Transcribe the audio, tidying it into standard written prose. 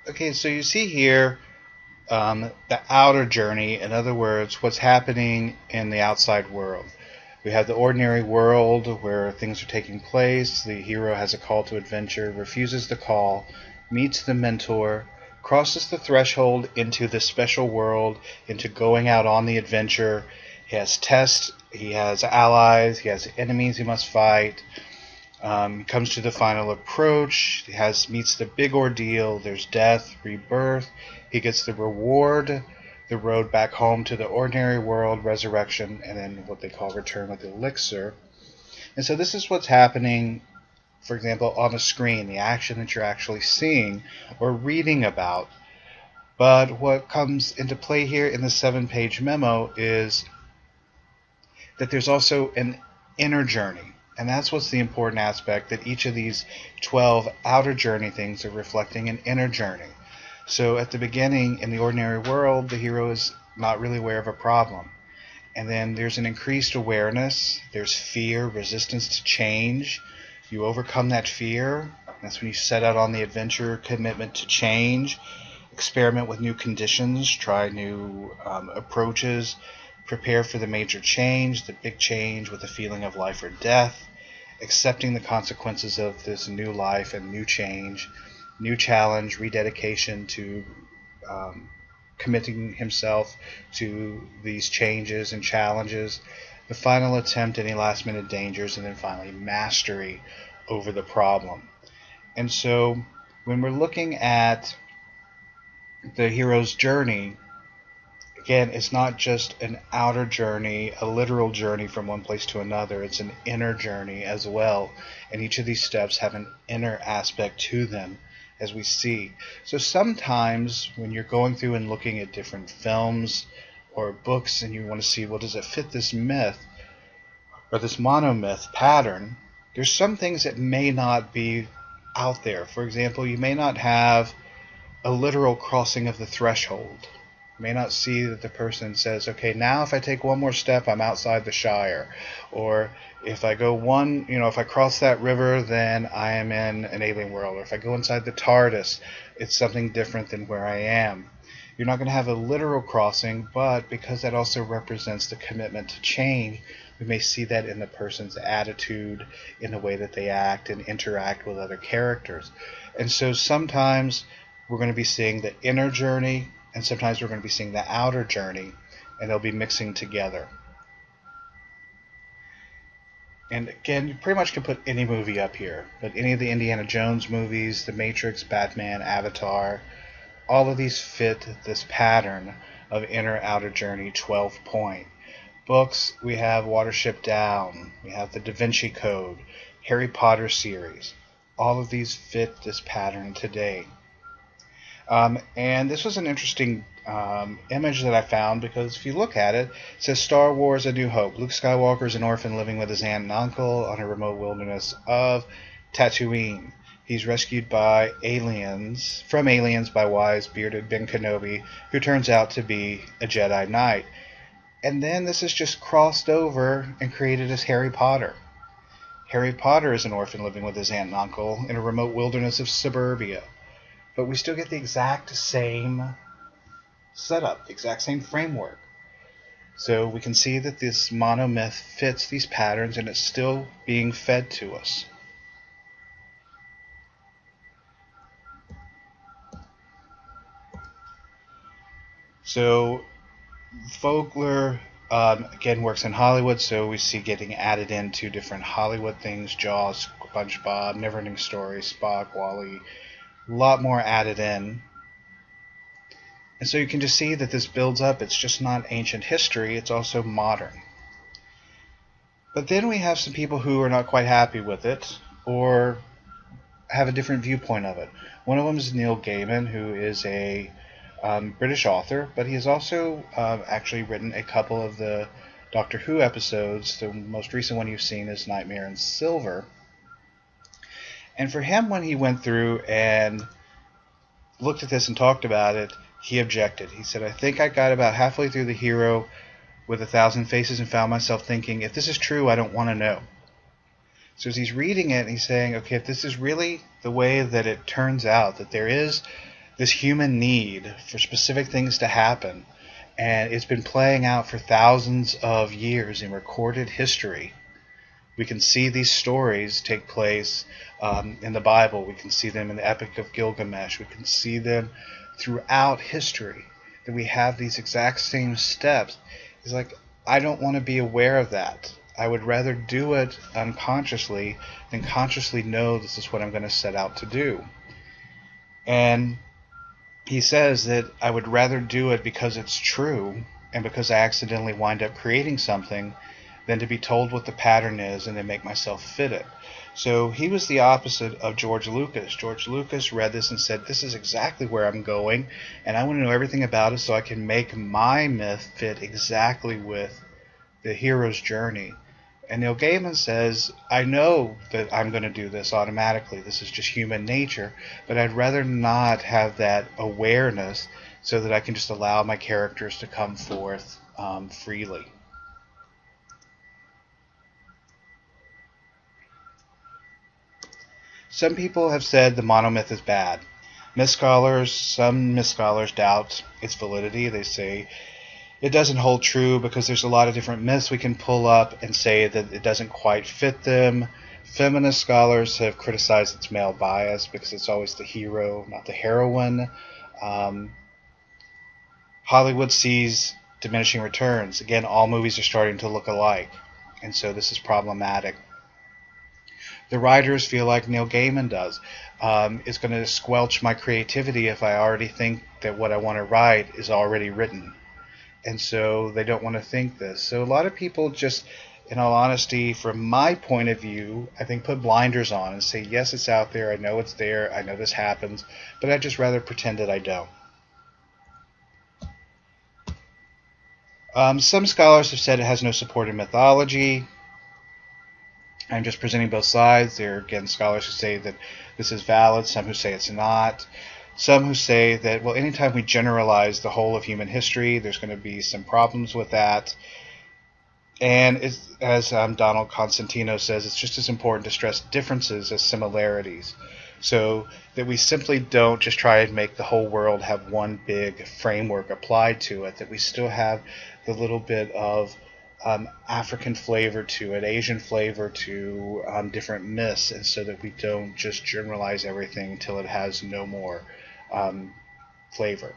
Okay, so you see here the outer journey, in other words, what's happening in the outside world. We have the ordinary world where things are taking place. The hero has a call to adventure, refuses the call, meets the mentor, crosses the threshold into the special world, into going out on the adventure. He has tests, he has allies, he has enemies he must fight. He comes to the final approach. He meets the big ordeal. There's death, rebirth. He gets the reward, the road back home to the ordinary world, resurrection, and then what they call return with the elixir. And so this is what's happening, for example, on the screen, the action that you're actually seeing or reading about. But what comes into play here in the 7-page memo is that there's also an inner journey. And that's what's the important aspect, that each of these 12 outer journey things are reflecting an inner journey. So at the beginning, in the ordinary world, the hero is not really aware of a problem. And then there's an increased awareness. There's fear, resistance to change. You overcome that fear. That's when you set out on the adventure, commitment to change, experiment with new conditions, try new approaches, prepare for the major change, the big change with the feeling of life or death, accepting the consequences of this new life and new change, new challenge, rededication to committing himself to these changes and challenges, the final attempt, any last minute dangers, and then finally mastery over the problem. And so when we're looking at the hero's journey, again, it's not just an outer journey, a literal journey from one place to another. It's an inner journey as well. And each of these steps have an inner aspect to them, as we see. So sometimes when you're going through and looking at different films or books and you want to see, well, does it fit this myth or this monomyth pattern, there's some things that may not be out there. For example, you may not have a literal crossing of the threshold. May not see that the person says, okay, now if I take one more step, I'm outside the Shire. Or if I go if I cross that river, then I am in an alien world. Or if I go inside the TARDIS, it's something different than where I am. You're not going to have a literal crossing, but because that also represents the commitment to change, we may see that in the person's attitude, in the way that they act and interact with other characters. And so sometimes we're going to be seeing the inner journey, and sometimes we're going to be seeing the outer journey, and they'll be mixing together. And again, you pretty much can put any movie up here, but any of the Indiana Jones movies, The Matrix, Batman, Avatar, all of these fit this pattern of inner-outer journey 12-point. Books, we have Watership Down, we have the Da Vinci Code, Harry Potter series. All of these fit this pattern today. And this was an interesting image that I found, because if you look at it, it says Star Wars A New Hope. Luke Skywalker is an orphan living with his aunt and uncle on a remote wilderness of Tatooine. He's rescued by aliens by wise bearded Ben Kenobi, who turns out to be a Jedi Knight. And then this is just crossed over and created as Harry Potter. Harry Potter is an orphan living with his aunt and uncle in a remote wilderness of suburbia. But we still get the exact same setup, the exact same framework. So we can see that this monomyth fits these patterns, and it's still being fed to us. So Vogler, again, works in Hollywood, so we see getting added into different Hollywood things: Jaws, SpongeBob, Neverending Story, Spock, WALL-E. A lot more added in. And so you can just see that this builds up. It's just not ancient history, it's also modern. But then we have some people who are not quite happy with it, or have a different viewpoint of it. One of them is Neil Gaiman, who is a British author, but he has also actually written a couple of the Doctor Who episodes. The most recent one you've seen is Nightmare in Silver. And for him, when he went through and looked at this and talked about it, he objected. He said, I think I got about halfway through The Hero with 1,000 Faces and found myself thinking, if this is true, I don't want to know. So as he's reading it, he's saying, okay, if this is really the way that it turns out, that there is this human need for specific things to happen, and it's been playing out for thousands of years in recorded history. We can see these stories take place in the Bible. We can see them in the Epic of Gilgamesh. We can see them throughout history, that we have these exact same steps. It's like, I don't want to be aware of that. I would rather do it unconsciously than consciously know this is what I'm going to set out to do. And he says that I would rather do it because it's true and because I accidentally wind up creating something than to be told what the pattern is and then make myself fit it. So he was the opposite of George Lucas. George Lucas read this and said, this is exactly where I'm going, and I want to know everything about it so I can make my myth fit exactly with the hero's journey. And Neil Gaiman says, I know that I'm going to do this automatically. This is just human nature, but I'd rather not have that awareness so that I can just allow my characters to come forth freely. Some people have said the monomyth is bad. Some myth scholars doubt its validity. They say it doesn't hold true because there's a lot of different myths we can pull up and say that it doesn't quite fit them. Feminist scholars have criticized its male bias because it's always the hero, not the heroine. Hollywood sees diminishing returns. Again, all movies are starting to look alike, and so this is problematic. The writers feel like Neil Gaiman does. It's going to squelch my creativity if I already think that what I want to write is already written. And so they don't want to think this. So a lot of people just, in all honesty, from my point of view, I think put blinders on and say, yes, it's out there. I know it's there. I know this happens. But I'd just rather pretend that I don't. Some scholars have said it has no support in mythology. I'm just presenting both sides. There are, again, scholars who say that this is valid, some who say it's not. Some who say that, well, anytime we generalize the whole of human history, there's going to be some problems with that. And as Donald Constantino says, it's just as important to stress differences as similarities. So that we simply don't just try and make the whole world have one big framework applied to it, that we still have the little bit of African flavor to it, Asian flavor to different myths, and so that we don't just generalize everything until it has no more flavor.